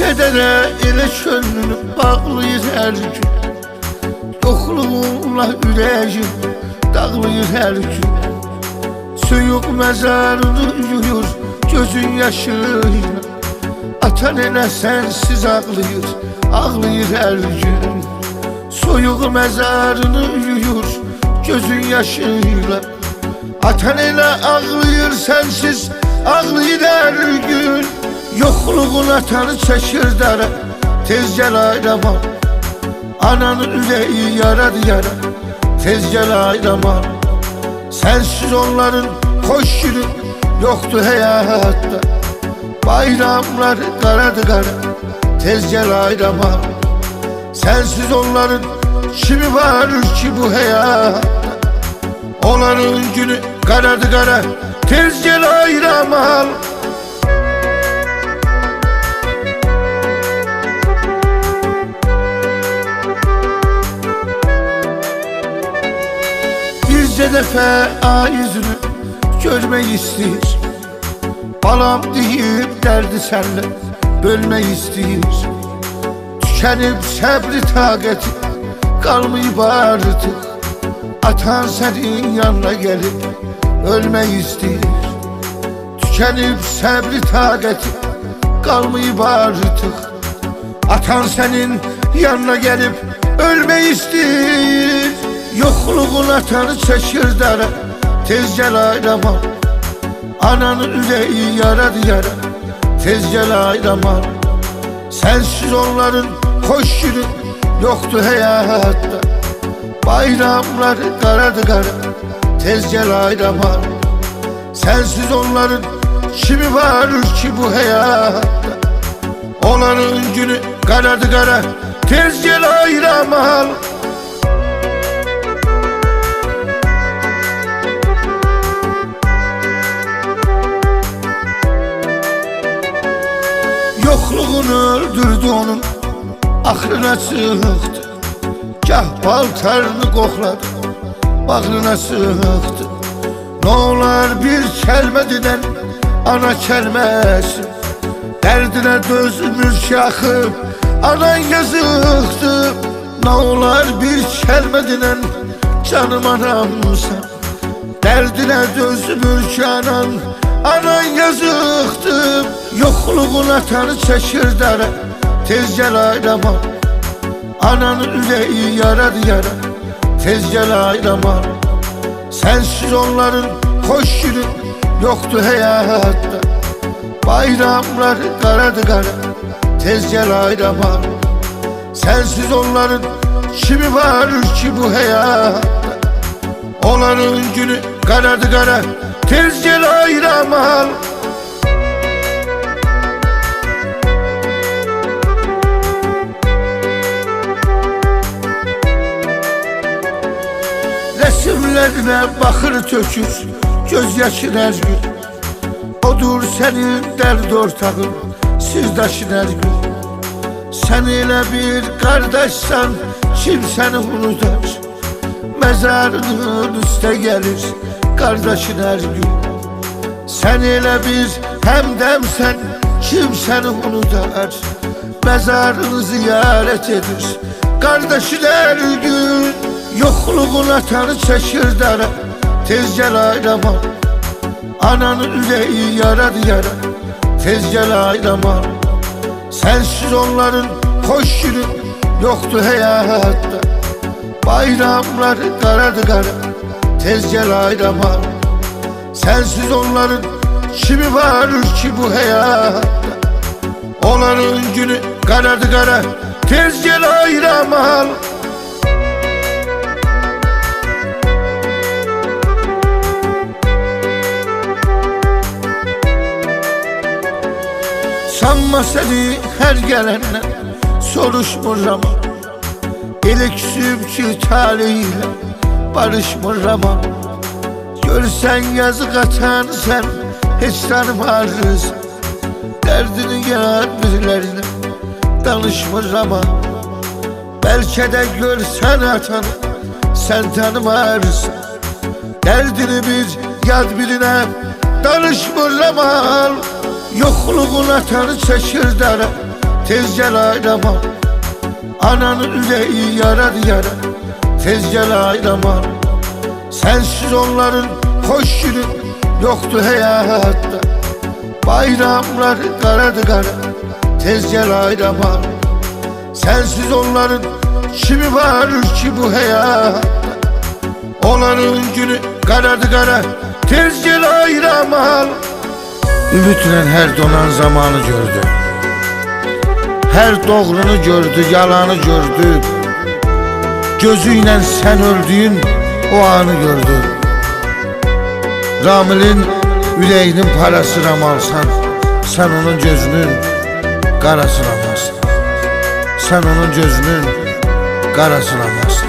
Kedere ile könlünü bağlayır her gün. Yokluğunla ürəyim dağlayır her gün. Soyuq mezarını yuyur gözün yaşıyla. Atan elə sensiz ağlayır, ağlayır her gün. Soyuq mezarını yuyur gözün yaşıyla. Atan elə ağlayır sensiz, ağlayır her gün. Yokluğun atanı çekir dara, tez gel ayrama. Ananın ürəyi yaradı yara, tez gel ayrama. Sensiz onların hoş günü yoktu hayatta. Bayramlar karadı kara, tez gel ayrama. Sensiz onların kimi var ki bu hayatta. Onların günü karadı kara, tez gel ayrama. Birce defa ay yüzünü görmek isteyir. Balam deyip derdi senle bölmek isteyir. Tükenip səbri taqəti qalmayıb artıq. Atan senin yanına gelip ölmek isteyir. Tükenip səbri taqəti qalmayıb artıq. Atan senin yanına gelip ölmek isteyir. Yokluğun atanı çekir dara, tez gel ayrama. Ananın ürəyi yaradı yara, tez gel ayrama. Sensiz onların hoş günü yoktu hayatta. Bayramlar karadı kara, tez gel ayrama. Sensiz onların kimi var ki bu hayatta. Onların günü karadı kara, tez gel ayrama. Yokluğunu öldürdü onun, aklına sığıktı. Gah paltarını qoxladı, bağrına sığıktı. Ne olar bir kəlmədən ana kəlməsi. Dərdinə dözmür şaxıb, anan yazıqdı. Ne olar bir kəlmədən canım anamsan. Dərdinə dözmür ki anan, anan yazıqdı. Yokluğun atanı çekir dara, tez gel ayrama. Ananın ürəyi yaradı yara, tez gel ayrama. Sensiz onların hoş günü yoktu hayatta. Bayramlar karadı kara, tez gel ayrama. Sensiz onların kimi var ki bu hayatta. Onların günü karadı kara, tez gel ayrama. Resimlerine bakır tökür gözyaşın her gün. Odur senin derd ortağın, sirdaşın her gün. Sen elə bir kardeşsen kim seni unutar. Mezarının üstə gelir kardeşin her gün. Sen elə bir hemdemsen kim seni unutar. Mezarını ziyaret edir kardeşin her gün. Yokluğun atanı çekir dara, tez gel ayrama. Ananın ürəyi yaradı yara, tez gel ayrama. Sensiz onların hoş günü yoktu hayatta. Bayramlar karadı kara, tez gel ayrama. Sensiz onların kimi var ki bu hayatta. Onların günü karadı kara, tez gel ayrama. Sanma seni her gelenden soruşmur ama. Elə küsüb ki taliyle barışmır ama. Görsen yazık atan sen hiç tanımazsın. Derdini yar birilerine danışmır ama. Belki de görsen atanı sen tanımazsın. Derdini bir yad birine danışmır ama. Yokluğun atanı çekir dara, tez gel ayrama. Ananın yüreği yaradı yara, tez gel ayrama. Sensiz onların hoş günü yoktu hayatta. Bayramları karadı kara, tez gel ayrama. Sensiz onların kimi var ki bu hayatta. Onların günü karadı kara, tez gel ayrama. Ümitlə her donan zamanı gördü, her doğrunu gördü, yalanı gördü. Gözüyle sen öldüğün o anı gördü. Ramil'in ürəyinin parası ramalsan, sen onun gözünün qarasını almasın. Sen onun gözünün qarasını almasın.